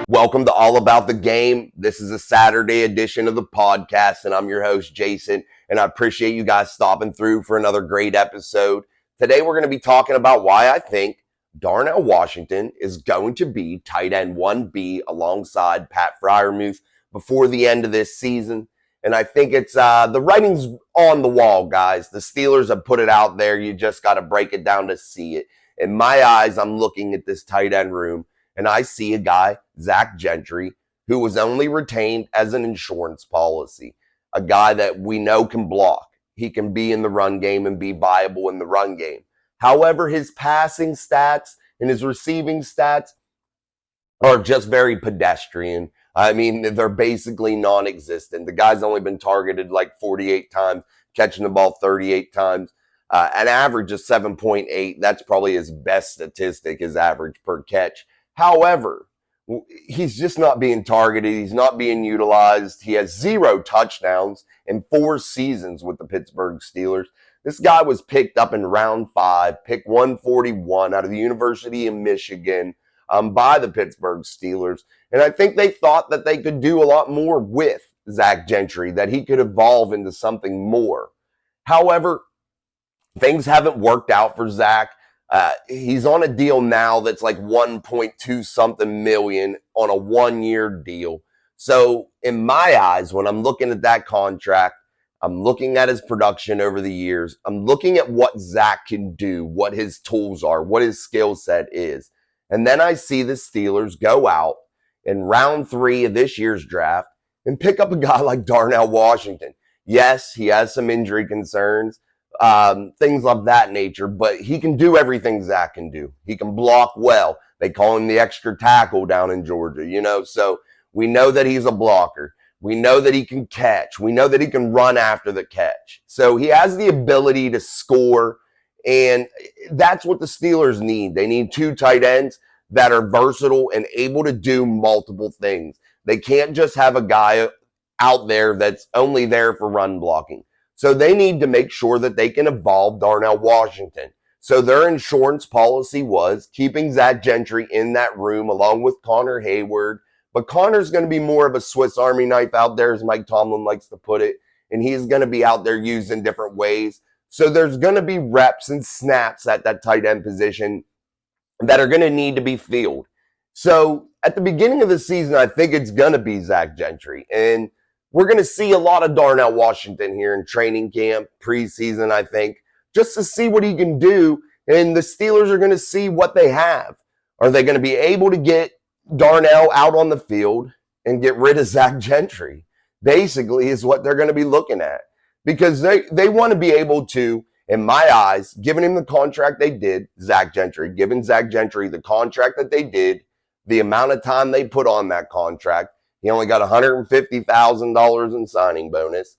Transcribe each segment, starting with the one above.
Welcome to All About the Game. This is a Saturday edition of the podcast, and I'm your host, Jason, and I appreciate you guys stopping through for another great episode. Today, we're going to be talking about why I think Darnell Washington is going to be tight end 1B alongside Pat Freiermuth before the end of this season. And I think it's the writing's on the wall, guys. The Steelers have put it out there. You just got to break it down to see it. In my eyes, I'm looking at this tight end room, and I see a guy, Zach Gentry, who was only retained as an insurance policy, a guy that we know can block. He can be in the run game and be viable in the run game. However, his passing stats and his receiving stats are just very pedestrian. I mean, they're basically non-existent. The guy's only been targeted like 48 times, catching the ball 38 times. An average of 7.8. That's probably his best statistic, his average per catch. However, he's just not being targeted. He's not being utilized. He has 0 touchdowns in 4 seasons with the Pittsburgh Steelers. This guy was picked up in round 5, pick 141 out of the University of Michigan by the Pittsburgh Steelers. And I think they thought that they could do a lot more with Zach Gentry, that he could evolve into something more. However, things haven't worked out for Zach. He's on a deal now that's like 1.2 something million on a 1-year deal. So in my eyes, when I'm looking at that contract, I'm looking at his production over the years. I'm looking at what Zach can do, what his tools are, what his skill set is. And then I see the Steelers go out in round 3 of this year's draft and pick up a guy like Darnell Washington. Yes, he has some injury concerns. Things of that nature, but he can do everything Zach can do. He can block well. They call him the extra tackle down in Georgia, so we know that he's a blocker. We know that he can catch. We know that he can run after the catch. So he has the ability to score, and that's what the Steelers need. They need 2 tight ends that are versatile and able to do multiple things. They can't just have a guy out there that's only there for run blocking. So they need to make sure that they can evolve Darnell Washington. So their insurance policy was keeping Zach Gentry in that room along with Connor Hayward. But Connor's going to be more of a Swiss Army knife out there, as Mike Tomlin likes to put it. And he's going to be out there used in different ways. So there's going to be reps and snaps at that tight end position that are going to need to be filled. So at the beginning of the season, I think it's going to be Zach Gentry. And we're going to see a lot of Darnell Washington here in training camp, preseason, I think, just to see what he can do. And the Steelers are going to see what they have. Are they going to be able to get Darnell out on the field and get rid of Zach Gentry? Basically is what they're going to be looking at. Because they want to be able to, in my eyes, giving him the contract they did, Zach Gentry, giving Zach Gentry the contract that they did, the amount of time they put on that contract. He only got $150,000 in signing bonus.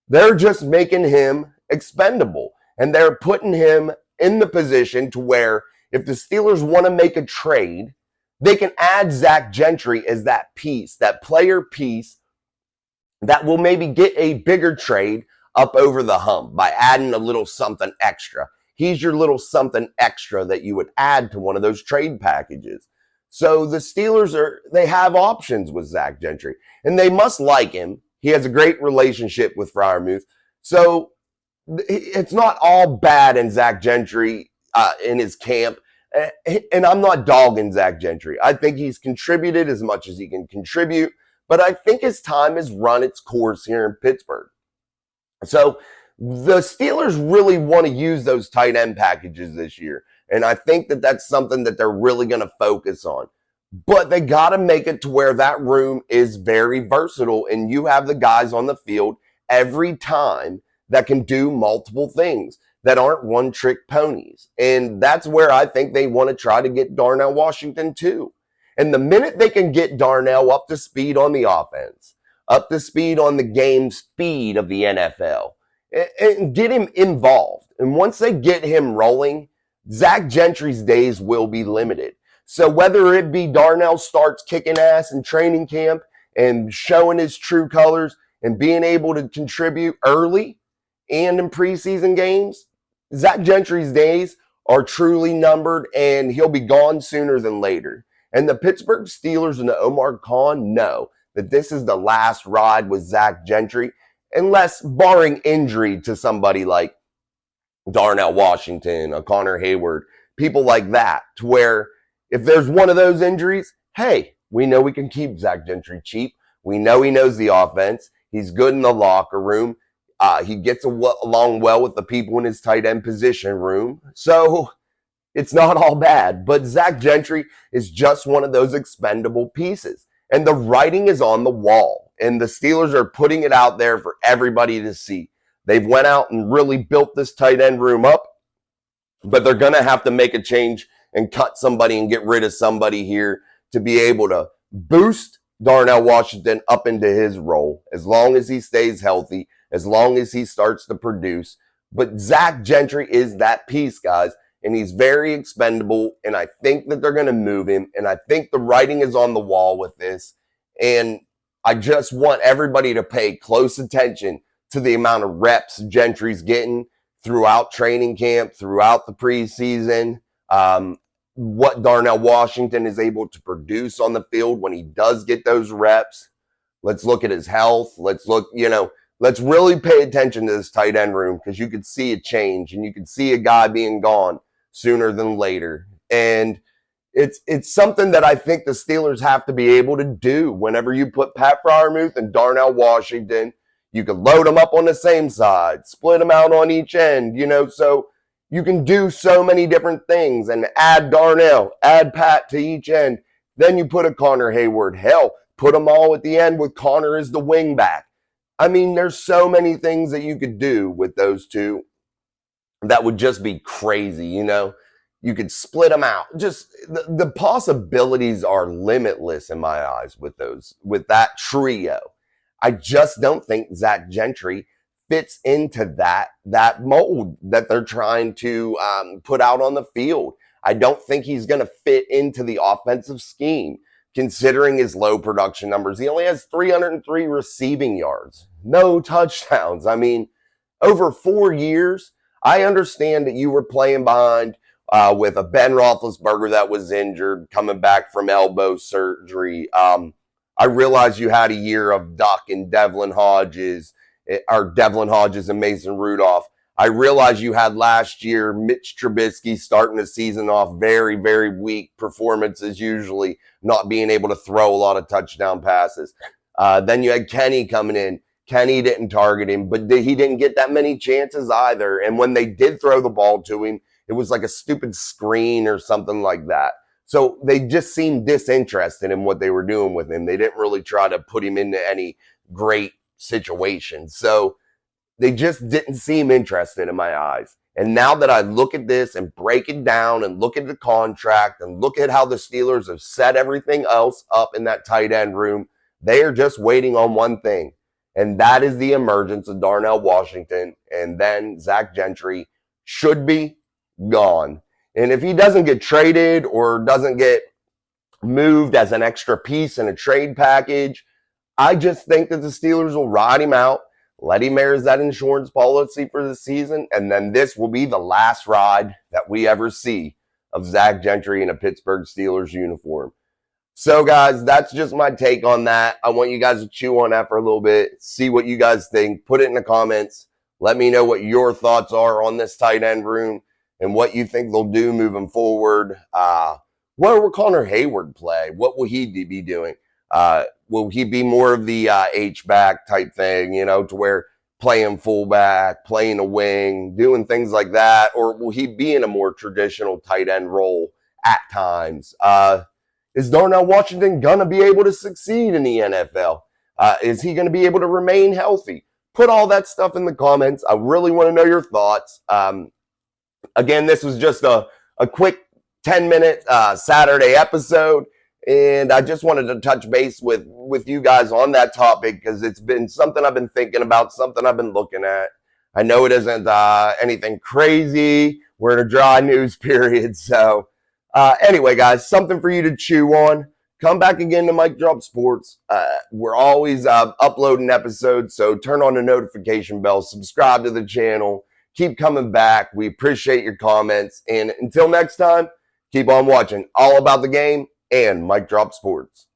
They're just making him expendable. And they're putting him in the position to where if the Steelers want to make a trade, they can add Zach Gentry as that piece, that player piece that will maybe get a bigger trade up over the hump by adding a little something extra. He's your little something extra that you would add to one of those trade packages. So the Steelers they have options with Zach Gentry, and they must like him. He has a great relationship with Freiermuth. So it's not all bad in Zach Gentry in his camp. And I'm not dogging Zach Gentry. I think he's contributed as much as he can contribute, but I think his time has run its course here in Pittsburgh. So the Steelers really want to use those tight end packages this year. And I think that that's something that they're really going to focus on. But they got to make it to where that room is very versatile and you have the guys on the field every time that can do multiple things that aren't one-trick ponies. And that's where I think they want to try to get Darnell Washington too. And the minute they can get Darnell up to speed on the offense, up to speed on the game speed of the NFL, and get him involved. And once they get him rolling, Zach Gentry's days will be limited. So whether it be Darnell starts kicking ass in training camp and showing his true colors and being able to contribute early and in preseason games, Zach Gentry's days are truly numbered and he'll be gone sooner than later. And the Pittsburgh Steelers and the Omar Khan know that this is the last ride with Zach Gentry, unless barring injury to somebody like Darnell Washington, a Connor Hayward, people like that, to where if there's one of those injuries, hey, we know we can keep Zach Gentry cheap. We know he knows the offense. He's good in the locker room. He gets along well with the people in his tight end position room. So it's not all bad. But Zach Gentry is just one of those expendable pieces. And the writing is on the wall. And the Steelers are putting it out there for everybody to see. They've went out and really built this tight end room up, but they're going to have to make a change and cut somebody and get rid of somebody here to be able to boost Darnell Washington up into his role, as long as he stays healthy, as long as he starts to produce. But Zach Gentry is that piece, guys, and he's very expendable, and I think that they're going to move him, and I think the writing is on the wall with this, and I just want everybody to pay close attention to the amount of reps Gentry's getting throughout training camp, throughout the preseason, what Darnell Washington is able to produce on the field when he does get those reps. Let's look at his health. Let's really pay attention to this tight end room, because you could see a change and you could see a guy being gone sooner than later. And it's something that I think the Steelers have to be able to do whenever you put Pat Freiermuth and Darnell Washington. You can load them up on the same side, split them out on each end, so you can do so many different things and add Darnell, add Pat to each end. Then you put a Connor Hayward. Hell, put them all at the end with Connor as the wing back. I mean, there's so many things that you could do with those two that would just be crazy, You could split them out. Just the possibilities are limitless in my eyes with that trio. I just don't think Zach Gentry fits into that mold that they're trying to put out on the field. I don't think he's going to fit into the offensive scheme, considering his low production numbers. He only has 303 receiving yards, no touchdowns. I mean, over 4 years, I understand that you were playing behind with a Ben Roethlisberger that was injured, coming back from elbow surgery. I realize you had a year of Duck and Devlin Hodges and Mason Rudolph. I realize you had last year Mitch Trubisky starting the season off very, very weak performances, usually not being able to throw a lot of touchdown passes. Then you had Kenny coming in. Kenny didn't target him, but he didn't get that many chances either. And when they did throw the ball to him, it was like a stupid screen or something like that. So they just seemed disinterested in what they were doing with him. They didn't really try to put him into any great situations. So they just didn't seem interested in my eyes. And now that I look at this and break it down and look at the contract and look at how the Steelers have set everything else up in that tight end room, they are just waiting on one thing. And that is the emergence of Darnell Washington. And then Zach Gentry should be gone. And if he doesn't get traded or doesn't get moved as an extra piece in a trade package, I just think that the Steelers will ride him out, let him air that insurance policy for the season, and then this will be the last ride that we ever see of Zach Gentry in a Pittsburgh Steelers uniform. So, guys, that's just my take on that. I want you guys to chew on that for a little bit, see what you guys think. Put it in the comments. Let me know what your thoughts are on this tight end room and what you think they'll do moving forward. Where will Connor Hayward play? What will he be doing? Will he be more of the H-back type thing, to where playing fullback, playing a wing, doing things like that? Or will he be in a more traditional tight end role at times? Is Darnell Washington going to be able to succeed in the NFL? Is he going to be able to remain healthy? Put all that stuff in the comments. I really want to know your thoughts. Again, this was just a quick 10-minute Saturday episode, and I just wanted to touch base with you guys on that topic because it's been something I've been thinking about, something I've been looking at. I know it isn't anything crazy. We're in a dry news period. So anyway, guys, something for you to chew on. Come back again to Mike Drop Sports. We're always uploading episodes, so turn on the notification bell, subscribe to the channel. Keep coming back. We appreciate your comments. And until next time, keep on watching All About the Game and Mic Drop Sports.